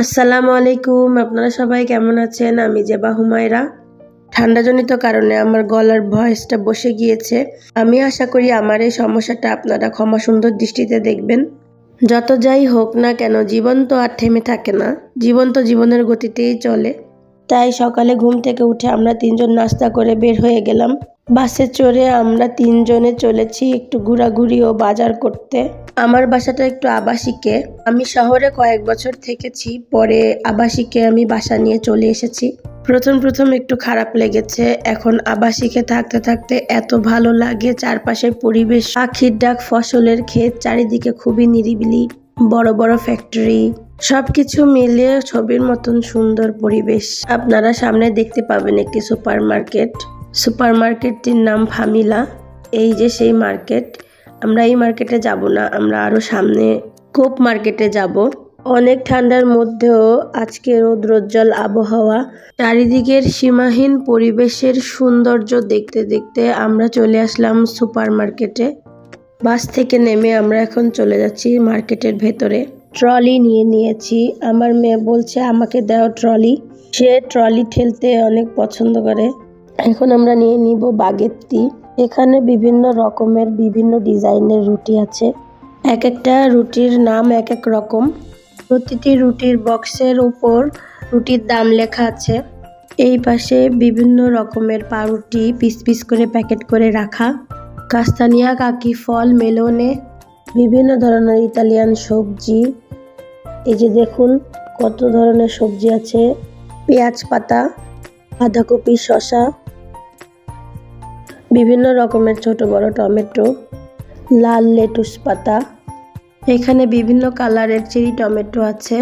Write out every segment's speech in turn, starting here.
আসসালামু আলাইকুম। আপনারা সবাই কেমন আছেন? আমি জেবা হুমায়রা। ঠান্ডাজনিত কারণে আমার গলার ভয়েসটা বসে গিয়েছে। আমি আশা করি আমার এই সমস্যাটা আপনারা ক্ষমা সুন্দর দৃষ্টিতে দেখবেন। যত যাই হোক না কেন, জীবন তো আর থেমে থাকে না। জীবন তো জীবনের গতিতেই চলে। তাই সকালে ঘুম থেকে উঠে আমরা তিনজন নাস্তা করে বের হয়ে গেলাম। বাসে চড়ে আমরা তিনজনে চলেছি একটু ঘোরাঘুরি ও বাজার করতে। আমার বাসাটা একটু আবাসিকে। আমি শহরে কয়েক বছর থেকেছি, পরে আবাসিকে আমি বাসা নিয়ে চলে এসেছি। প্রথম একটু খারাপ লেগেছে। এখন আবাসিকে থাকতে থাকতে এত ভালো লাগে। চারপাশের পরিবেশ, পাখির ডাক, ফসলের ক্ষেত, চারিদিকে খুবই নিরিবিলি, বড় বড় ফ্যাক্টরি, সবকিছু মিলিয়ে ছবির মতন সুন্দর পরিবেশ। আপনারা সামনে দেখতে পাবেন একটি সুপার মার্কেটটির নাম ফামিলা। এই যে সেই মার্কেট। আমরা এই মার্কেটে যাব না, আমরা আরো সামনে কোপ মার্কেটে যাব। অনেক ঠান্ডার মধ্যেও আজকে রৌদ্রোজ্জ্বল আবহাওয়া, চারিদিকের সীমাহীন পরিবেশের সৌন্দর্য দেখতে দেখতে আমরা চলে আসলাম সুপার মার্কেটে। বাস থেকে নেমে আমরা এখন চলে যাচ্ছি মার্কেটের ভেতরে। ট্রলি নিয়ে নিয়েছি। আমার মেয়ে বলছে আমাকে দাও ট্রলি। সে ট্রলি ঠেলতে অনেক পছন্দ করে। এখন আমরা নিয়ে নিব বাগেত্তি। এখানে বিভিন্ন রকমের বিভিন্ন ডিজাইনের রুটি আছে। এক একটা রুটির নাম এক এক রকম। প্রতিটি রুটির বক্সের উপর রুটির দাম লেখা আছে। এই পাশে বিভিন্ন রকমের পাউরুটি পিস পিস করে প্যাকেট করে রাখা। কাস্তানিয়া, কাকি ফল, মেলনে, বিভিন্ন ধরনের ইতালিয়ান সবজি। এই যে দেখুন কত ধরনের সবজি আছে। পেঁয়াজ পাতা, বাঁধাকপি, শসা, বিভিন্ন রকমের ছোট বড় টমেটো, লাল লেটুস পাতা। এখানে বিভিন্ন কালারের চেরি টমেটো আছে।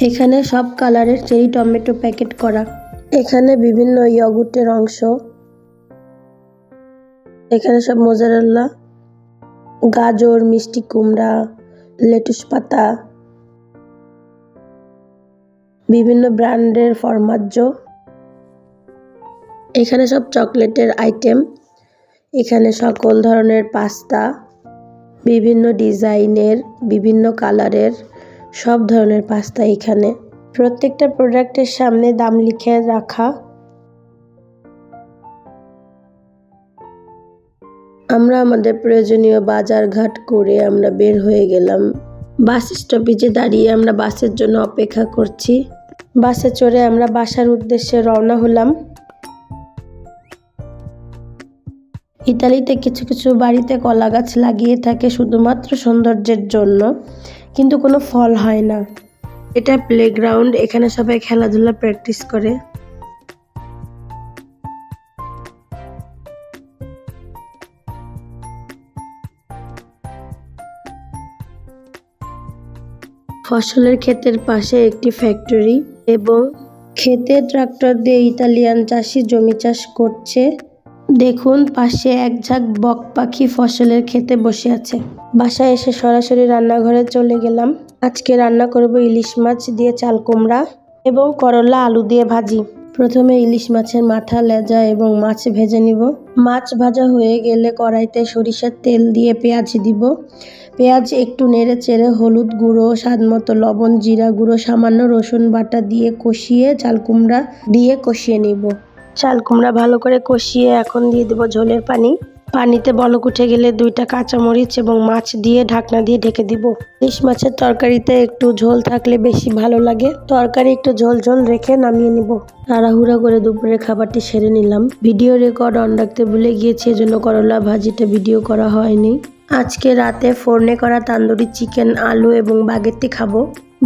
এখানে সব কালারের চেরি টমেটো প্যাকেট করা। এখানে বিভিন্ন ইয়গুর্টের অংশ। এখানে সব মোজারেলা, গাজর, মিষ্টি কুমড়া, লেটুস পাতা, বিভিন্ন ব্র্যান্ডের ফরমাজ্য। এখানে সব চকলেটের আইটেম। এখানে সকল ধরনের পাস্তা, বিভিন্ন ডিজাইনের, বিভিন্ন কালারের, সব ধরনের পাস্তা এখানে। প্রত্যেকটা প্রোডাক্টের সামনে দাম লিখে রাখা। আমরা আমাদের প্রয়োজনীয় বাজার ঘাট করে আমরা বের হয়ে গেলাম। বাস স্টপেজে দাঁড়িয়ে আমরা বাসের জন্য অপেক্ষা করছি। বাসে চড়ে আমরা বাসার উদ্দেশ্যে রওনা হলাম। ইতালিতে কিছু কিছু বাড়িতে কলা গাছ লাগিয়ে থাকে শুধুমাত্র সৌন্দর্যের জন্য, কিন্তু কোনো ফল হয় না। এটা প্লেগ্রাউন্ড, এখানে সবাই খেলাধুলা প্র্যাকটিস করে। ফসলের ক্ষেতের পাশে একটি ফ্যাক্টরি এবং ক্ষেতে ট্রাক্টর দিয়ে ইতালিয়ান চাষি জমি চাষ করছে। দেখুন পাশে এক ঝাঁক বক পাখি ফসলের ক্ষেতে বসে আছে। বাসায় এসে সরাসরি রান্নাঘরে চলে গেলাম। আজকে রান্না করব ইলিশ মাছ দিয়ে চাল কুমড়া এবং করলা আলু দিয়ে ভাজি। প্রথমে ইলিশ মাছের মাথা, লেজা এবং মাছ ভেজে নিব। মাছ ভাজা হয়ে গেলে কড়াইতে সরিষার তেল দিয়ে পেঁয়াজ দিব। পেঁয়াজ একটু নেড়ে চেড়ে হলুদ গুঁড়ো, স্বাদমতো লবণ, জিরা গুঁড়ো, সামান্য রসুন বাটা দিয়ে কষিয়ে চাল কুমড়া দিয়ে কষিয়ে নিব। চাল কুমড়া ভালো করে কষিয়ে এখন দিয়ে দেব ঝোলের পানি। পানিতে বলক উঠে গেলে 2টা কাঁচামরিচ এবং মাছ দিয়ে ঢাকনা দিয়ে ঢেকে দিব। ইলিশ মাছের তরকারিতে একটু ঝোল থাকলে বেশি ভালো লাগে। তরকারি একটু ঝোল ঝোল রেখে নামিয়ে নিব। তাড়াহুড়া করে দুপুরের খাবারটি সেরে নিলাম। ভিডিও রেকর্ড অন রাখতে ভুলে গিয়েছি, এজন্য করলা ভাজিটা ভিডিও করা হয়নি। আজকে রাতে ফোড়নে করা তান্দুরি চিকেন, আলু এবং বাগেত্তি খাবো।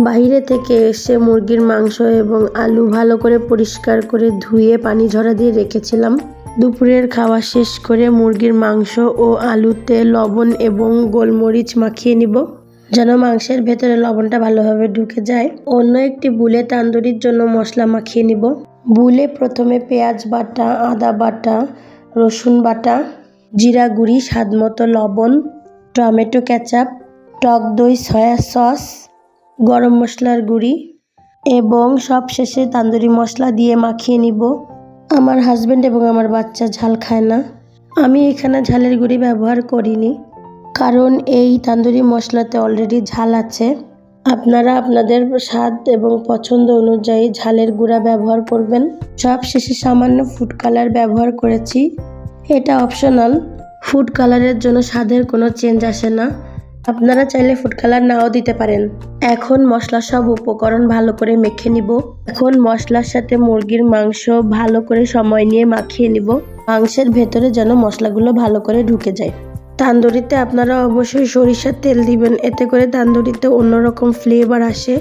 বাইরে থেকে এসে মুরগির মাংস এবং আলু ভালো করে পরিষ্কার করে ধুয়ে পানি ঝরা দিয়ে রেখেছিলাম। দুপুরের খাওয়া শেষ করে মুরগির মাংস ও আলুতে লবণ এবং গোলমরিচ মাখিয়ে নিব, যেন মাংসের ভেতরে লবণটা ভালোভাবে ঢুকে যায়। অন্য একটি বুলে তান্দুরির জন্য মশলা মাখিয়ে নিব। বুলে প্রথমে পেঁয়াজ বাটা, আদা বাটা, রসুন বাটা, জিরা গুঁড়ি, স্বাদমতো লবণ, টমেটো কেচাপ, টক দই, সয়া সস, গরম মশলার গুঁড়ি এবং সবশেষে তান্দুরি মশলা দিয়ে মাখিয়ে নিব। আমার হাজবেন্ড এবং আমার বাচ্চা ঝাল খায় না। আমি এখানে ঝালের গুঁড়ি ব্যবহার করিনি, কারণ এই তান্দুরি মশলাতে অলরেডি ঝাল আছে। আপনারা আপনাদের স্বাদ এবং পছন্দ অনুযায়ী ঝালের গুঁড়া ব্যবহার করবেন। সব শেষে সামান্য ফুড কালার ব্যবহার করেছি, এটা অপশনাল। ফুড কালারের জন্য স্বাদের কোনো চেঞ্জ আসে না, আপনারা চাইলে ফুড কালার নাও দিতে পারেন। এখন মশলার সব উপকরণ ভালো করে মেখে নিব। এখন মশলার সাথে মুরগির মাংস ভালো করে সময় নিয়ে মাখিয়ে নিব, মাংসের ভেতরে যেন মশলাগুলো ভালো করে ঢুকে যায়। তান্দুরিতে আপনারা অবশ্যই সরিষার তেল দিবেন, এতে করে তান্দুরিতে অন্যরকম ফ্লেভার আসে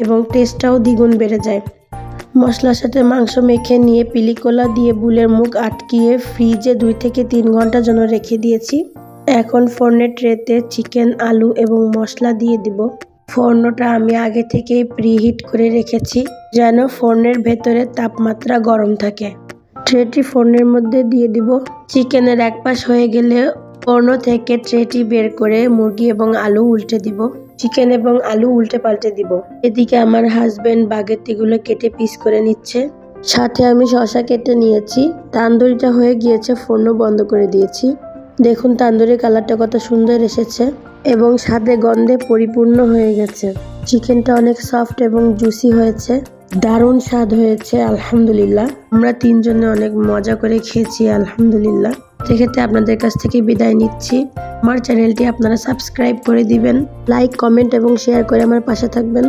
এবং টেস্টটাও দ্বিগুণ বেড়ে যায়। মশলার সাথে মাংস মেখে নিয়ে পিলিকোলা দিয়ে বুলের মুখ আটকিয়ে ফ্রিজে 2 থেকে 3 ঘন্টার জন্য রেখে দিয়েছি। এখন ফোড়নের ট্রেতে চিকেন, আলু এবং মশলা দিয়ে দিব। ফোড়নটা আমি আগে থেকেই প্রিহিট করে রেখেছি যেন ফোড়নের ভেতরে তাপমাত্রা গরম থাকে। ট্রেটি ফোড়নের মধ্যে দিয়ে দিব। চিকেনের এক পাশ হয়ে গেলে ফোড়ন থেকে ট্রেটি বের করে মুরগি এবং আলু উল্টে দিব। চিকেন এবং আলু উল্টে পাল্টে দিব। এদিকে আমার হাজবেন্ড বাগেতিগুলো কেটে পিস করে নিচ্ছে, সাথে আমি শসা কেটে নিয়েছি। তান্দুরিটা হয়ে গিয়েছে, ফোড়ন বন্ধ করে দিয়েছি। দেখুন তান্দুরি কালারটা কত সুন্দর এসেছে এবং স্বাদে গন্ধে পরিপূর্ণ হয়ে গেছে। চিকেনটা অনেক সফট এবং জুসি হয়েছে, দারুণ স্বাদ হয়েছে আলহামদুলিল্লাহ। আমরা 3 জনে অনেক মজা করে খেয়েছি আলহামদুলিল্লাহ। সেক্ষেত্রে আপনাদের কাছ থেকে বিদায় নিচ্ছি। আমার চ্যানেলটি আপনারা সাবস্ক্রাইব করে দিবেন, লাইক, কমেন্ট এবং শেয়ার করে আমার পাশে থাকবেন।